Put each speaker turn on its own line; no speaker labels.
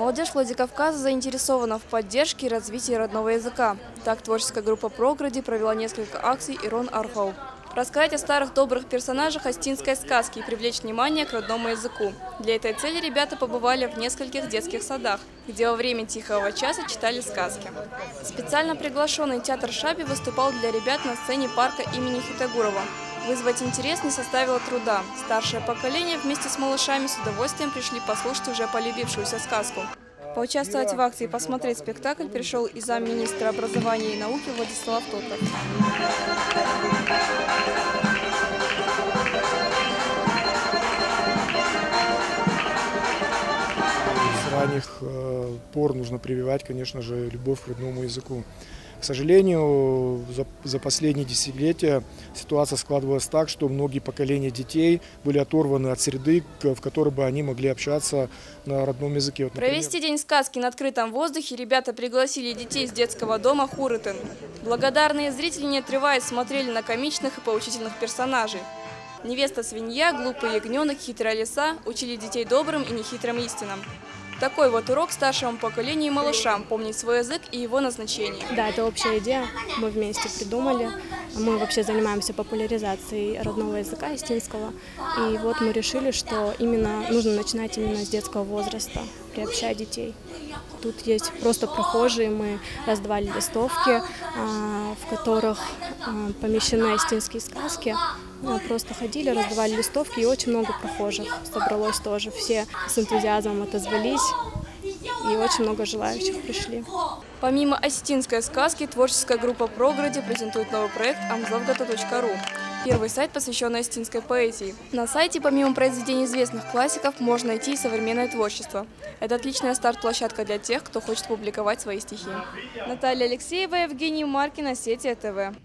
Молодежь Владикавказа заинтересована в поддержке и развитии родного языка. Так творческая группа «Програди» провела несколько акций «Ирон Архау». Рассказать о старых добрых персонажах остинской сказки и привлечь внимание к родному языку. Для этой цели ребята побывали в нескольких детских садах, где во время тихого часа читали сказки. Специально приглашенный театр «Шаби» выступал для ребят на сцене парка имени Хитагурова. Вызвать интерес не составило труда. Старшее поколение вместе с малышами с удовольствием пришли послушать уже полюбившуюся сказку. Поучаствовать в акции и посмотреть спектакль пришел и замминистра образования и науки Владислав Тотров.
С ранних пор нужно прививать, конечно же, любовь к родному языку. К сожалению, за последние десятилетия ситуация складывалась так, что многие поколения детей были оторваны от среды, в которой бы они могли общаться на родном языке. Вот,
провести День сказки на открытом воздухе ребята пригласили детей из детского дома «Хурытын». Благодарные зрители, не отрываясь, смотрели на комичных и поучительных персонажей. Невеста-свинья, глупый ягненок, хитрая лиса учили детей добрым и нехитрым истинам. Такой вот урок старшему поколению и малышам – помнить свой язык и его назначение.
Да, это общая идея, мы вместе придумали. Мы вообще занимаемся популяризацией родного языка остинского. И вот мы решили, что нужно начинать именно с детского возраста, приобщать детей. Тут есть просто прохожие, мы раздавали листовки, в которых помещены остинские сказки. Просто ходили, раздавали листовки, и очень много прохожих собралось тоже. Все с энтузиазмом отозвались, и очень много желающих пришли.
Помимо остинской сказки, творческая группа «Програди» презентует новый проект amzavgata.ru. Первый сайт, посвященный остинской поэзии. На сайте, помимо произведений известных классиков, можно найти и современное творчество. Это отличная старт-площадка для тех, кто хочет публиковать свои стихи. Наталья Алексеева, Евгений Маркин, Осетия ТВ.